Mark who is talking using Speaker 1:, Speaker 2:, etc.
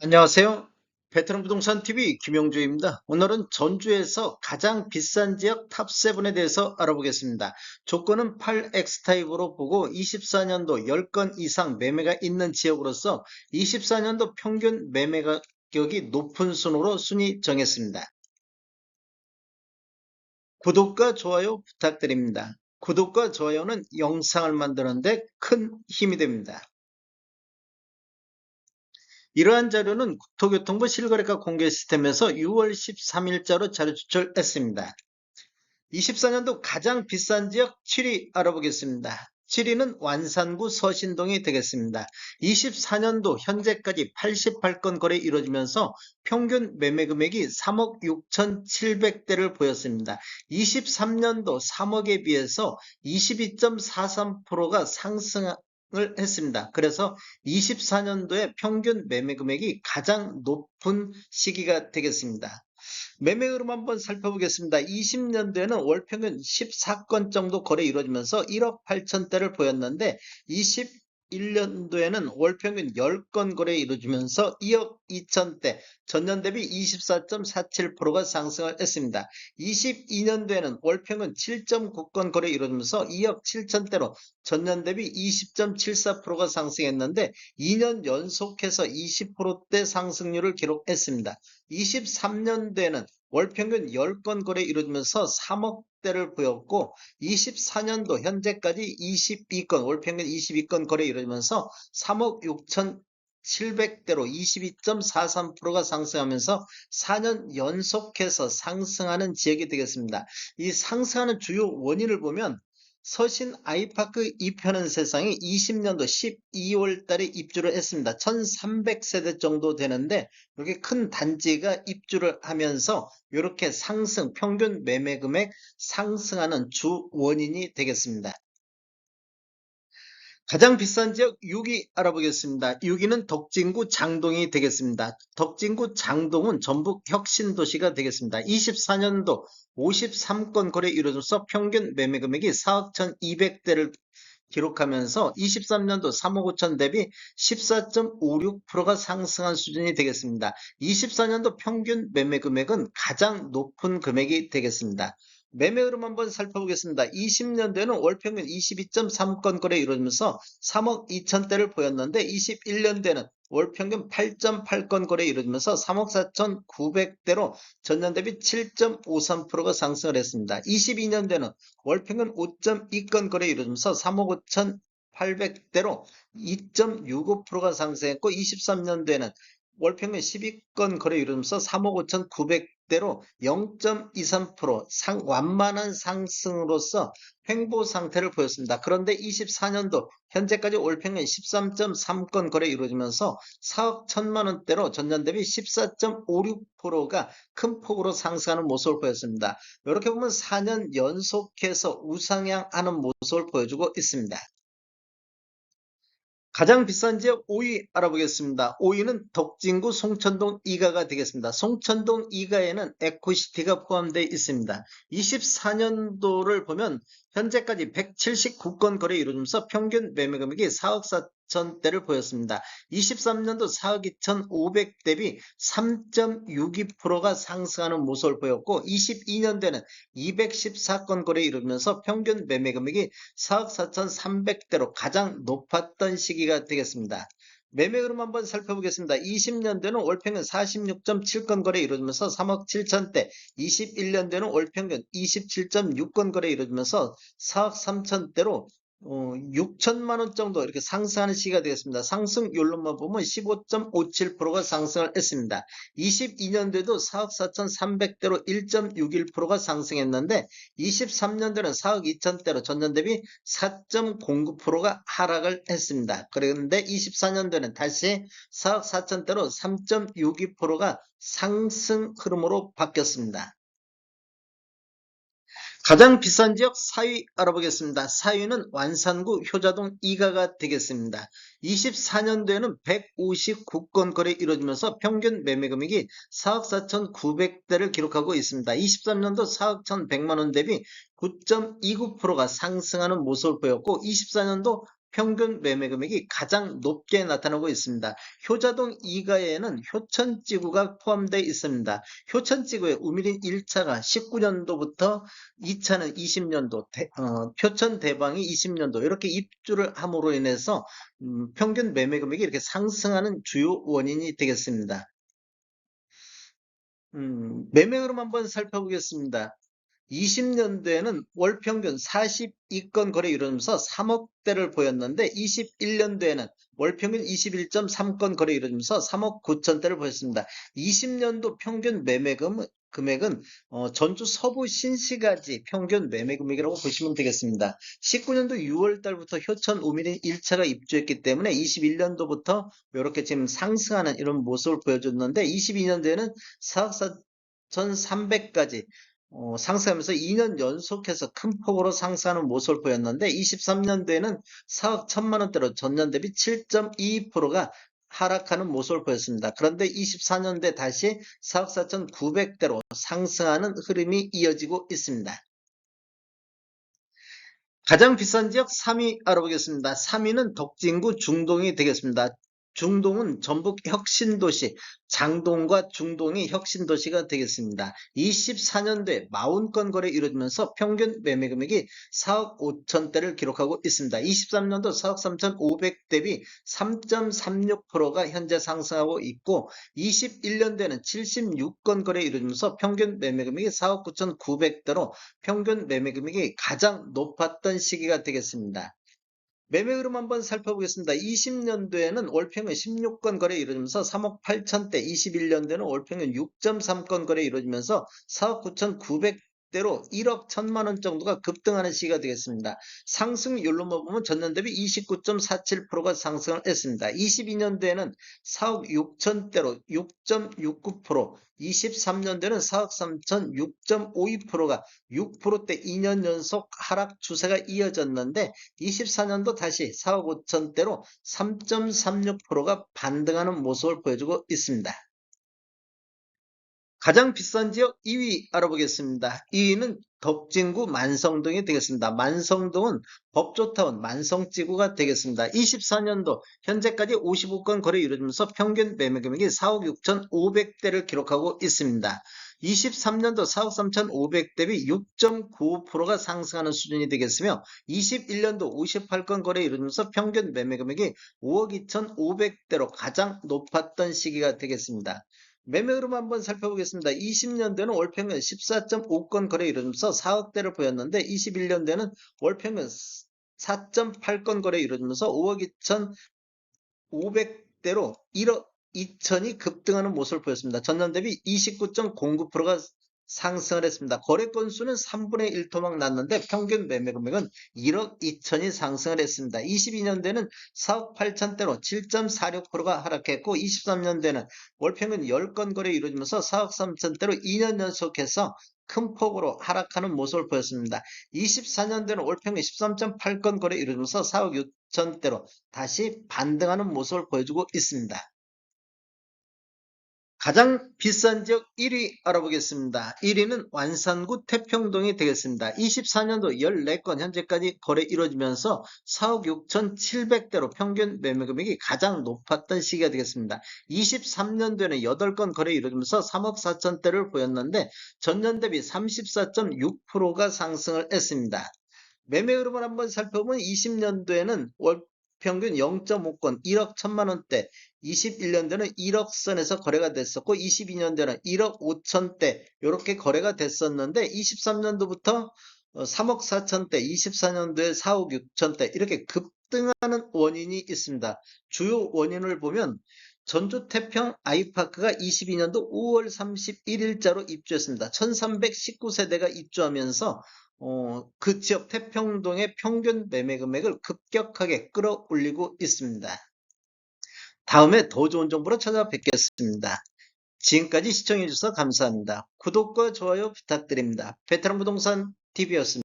Speaker 1: 안녕하세요. 베트남 부동산 TV 김영주입니다. 오늘은 전주에서 가장 비싼 지역 탑7에 대해서 알아보겠습니다. 조건은 8X 타입으로 보고 24년도 10건 이상 매매가 있는 지역으로서 24년도 평균 매매 가격이 높은 순으로 순위 정했습니다. 구독과 좋아요 부탁드립니다. 구독과 좋아요는 영상을 만드는데 큰 힘이 됩니다. 이러한 자료는 국토교통부 실거래가 공개 시스템에서 6월 13일자로 자료 추출했습니다. 24년도 가장 비싼 지역 7위 알아보겠습니다. 7위는 완산구 서신동이 되겠습니다. 24년도 현재까지 88건 거래 이루어지면서 평균 매매 금액이 3억 6,700대를 보였습니다. 23년도 3억에 비해서 22.43%가 상승을 했습니다. 그래서 24년도에 평균 매매 금액이 가장 높은 시기가 되겠습니다. 매매 흐름 한번 살펴보겠습니다. 20년도에는 월 평균 14건 정도 거래 이루어지면서 1억 8천대를 보였는데 21년도에는 월 평균 10건 거래 이루어지면서 2억 2천대, 전년 대비 24.47%가 상승을 했습니다. 22년도에는 월 평균 7.9건 거래 이루어지면서 2억 7천대로 전년 대비 20.74%가 상승했는데 2년 연속해서 20%대 상승률을 기록했습니다. 23년도에는 월 평균 10건 거래 이루어지면서 3억대를 보였고 24년도 현재까지 22건 월 평균 22건 거래 이루어지면서 3억 6,700대로 22.43%가 상승하면서 4년 연속해서 상승하는 지역이 되겠습니다. 이 상승하는 주요 원인을 보면 서신 아이파크 2편은 세상이 20년도 12월 달에 입주를 했습니다. 1300세대 정도 되는데 이렇게 큰 단지가 입주를 하면서 이렇게 상승, 평균 매매 금액 상승하는 주 원인이 되겠습니다. 가장 비싼 지역 6위 알아보겠습니다. 6위는 덕진구 장동이 되겠습니다. 덕진구 장동은 전북 혁신도시가 되겠습니다. 24년도 53건 거래 이루어져서 평균 매매 금액이 4억 1,200대를 기록하면서 23년도 3억 5천 대비 14.56%가 상승한 수준이 되겠습니다. 24년도 평균 매매 금액은 가장 높은 금액이 되겠습니다. 매매 흐름 한번 살펴보겠습니다. 20년도에는 월 평균 22.3건 거래 이루어지면서 3억 2천대를 보였는데 21년도에는 월 평균 8.8건 거래 이루어지면서 3억 4,900대로 전년 대비 7.53%가 상승을 했습니다. 22년도에는 월 평균 5.2건 거래 이루어지면서 3억 5,800대로 2.65%가 상승했고 23년도에는 월 평균 12건 거래 이루면서 3억 5,900대로 0.23% 완만한 상승으로서 횡보 상태를 보였습니다. 그런데 24년도 현재까지 월 평균 13.3건 거래 이루어지면서 4억 1천만 원대로 전년 대비 14.56%가 큰 폭으로 상승하는 모습을 보였습니다. 이렇게 보면 4년 연속해서 우상향하는 모습을 보여주고 있습니다. 가장 비싼 지역 5위 알아보겠습니다. 5위는 덕진구 송천동 이가가 되겠습니다. 송천동 이가에는 에코시티가 포함되어 있습니다. 24년도를 보면 현재까지 179건 거래 이루면서 평균 매매 금액이 4억 4천대를 보였습니다. 23년도 4억 2,500 대비 3.62%가 상승하는 모습을 보였고 22년도에는 214건 거래 이루면서 평균 매매 금액이 4억 4,300대로 가장 높았던 시기가 되겠습니다. 매매 흐름 한번 살펴보겠습니다. 20년도에는 월평균 46.7건 거래 이루어지면서 3억 7천대, 21년도에는 월평균 27.6건 거래 이루어지면서 4억 3천대로 6천만 원 정도 이렇게 상승하는 시기가 되겠습니다. 상승률로만 보면 15.57%가 상승을 했습니다. 22년도에도 4억 4,300대로 1.61%가 상승했는데 23년도에는 4억 2천대로 전년 대비 4.09%가 하락을 했습니다. 그런데 24년도에는 다시 4억 4천대로 3.62%가 상승 흐름으로 바뀌었습니다. 가장 비싼 지역 4위 알아보겠습니다. 4위는 완산구 효자동 이가가 되겠습니다. 24년도에는 159건 거래 이루어지면서 평균 매매 금액이 4억 4,900대를 기록하고 있습니다. 23년도 4억 1,100만 원 대비 9.29%가 상승하는 모습을 보였고 24년도 평균 매매 금액이 가장 높게 나타나고 있습니다. 효자동 2가에는 효천지구가 포함되어 있습니다. 효천지구의 우미린 1차가 19년도부터 2차는 20년도, 효천대방이 20년도 이렇게 입주를 함으로 인해서 평균 매매 금액이 이렇게 상승하는 주요 원인이 되겠습니다. 매매 흐름 한번 살펴보겠습니다. 20년도에는 월 평균 42건 거래 이루면서 3억대를 보였는데 21년도에는 월 평균 21.3건 거래 이루면서 3억 9천대를 보였습니다. 20년도 평균 매매 금액은 전주 서부 신시가지 평균 매매 금액이라고 보시면 되겠습니다. 19년도 6월 달부터 효천 우미린 1차가 입주했기 때문에 21년도부터 이렇게 지금 상승하는 이런 모습을 보여줬는데 22년도에는 4억 4,300까지 상승하면서 2년 연속해서 큰 폭으로 상승하는 모습을 보였는데 23년도에는 4억 1천만 원대로 전년 대비 7.22%가 하락하는 모습을 보였습니다. 그런데 24년도에 다시 4억 4,900대로 상승하는 흐름이 이어지고 있습니다. 가장 비싼 지역 3위 알아보겠습니다. 3위는 덕진구 중동이 되겠습니다. 중동은 전북 혁신도시, 장동과 중동이 혁신도시가 되겠습니다. 24년도에 40건 거래 이루어지면서 평균 매매 금액이 4억 5천대를 기록하고 있습니다. 23년도 4억 3,500 대비 3.36%가 현재 상승하고 있고 21년도에는 76건 거래 이루어지면서 평균 매매 금액이 4억 9,900대로 평균 매매 금액이 가장 높았던 시기가 되겠습니다. 매매 흐름 한번 살펴보겠습니다. 20년도에는 월평균 16건 거래 이루어지면서 3억 8천대, 21년도에는 월평균 6.3건 거래 이루어지면서 4억 9,900대로 1억 1천만 원 정도가 급등하는 시기가 되겠습니다. 상승률로 보면 전년 대비 29.47%가 상승을 했습니다. 22년도에는 4억 6천대로 6.69%, 23년도에는 4억 3천 6.52%가 6%대 2년 연속 하락 추세가 이어졌는데 24년도 다시 4억 5천대로 3.36%가 반등하는 모습을 보여주고 있습니다. 가장 비싼 지역 2위 알아보겠습니다. 2위는 덕진구 만성동이 되겠습니다. 만성동은 법조타운 만성지구가 되겠습니다. 24년도 현재까지 55건 거래 이루어지면서 평균 매매 금액이 4억 6,500대를 기록하고 있습니다. 23년도 4억 3,500 대비 6.95%가 상승하는 수준이 되겠으며 21년도 58건 거래 이루어지면서 평균 매매 금액이 5억 2,500대로 가장 높았던 시기가 되겠습니다. 매매 흐름 한번 살펴보겠습니다. 20년대는 월평균 14.5건 거래 이루어지면서 4억대를 보였는데 21년대는 월평균 4.8건 거래 이루어지면서 5억 2,500대로 1억 2천이 급등하는 모습을 보였습니다. 전년 대비 29.09%가 상승을 했습니다. 거래 건수는 3분의 1토막 났는데 평균 매매 금액은 1억 2천이 상승을 했습니다. 22년대는 4억 8천대로 7.46%가 하락했고 23년대는 월평균 10건 거래 이루어지면서 4억 3천대로 2년 연속해서 큰 폭으로 하락하는 모습을 보였습니다. 24년대는 월평균 13.8건 거래 이루어지면서 4억 6천대로 다시 반등하는 모습을 보여주고 있습니다. 가장 비싼 지역 1위 알아보겠습니다. 1위는 완산구 태평동이 되겠습니다. 24년도 14건 현재까지 거래 이루어지면서 4억 6,700대로 평균 매매 금액이 가장 높았던 시기가 되겠습니다. 23년도에는 8건 거래 이루어지면서 3억 4천대를 보였는데 전년 대비 34.6%가 상승을 했습니다. 매매 흐름을 한번 살펴보면 20년도에는 월 평균 0.5건 1억 1천만 원대, 21년도에는 1억 선에서 거래가 됐었고 22년도에는 1억 5천대 이렇게 거래가 됐었는데 23년도부터 3억 4천대, 24년도에 4억 6천대 이렇게 급등하는 원인이 있습니다. 주요 원인을 보면 전주 태평 아이파크가 22년도 5월 31일자로 입주했습니다. 1319세대가 입주하면서 그 지역 태평동의 평균 매매 금액을 급격하게 끌어올리고 있습니다. 다음에 더 좋은 정보로 찾아뵙겠습니다. 지금까지 시청해주셔서 감사합니다. 구독과 좋아요 부탁드립니다. 베테랑 부동산 TV였습니다.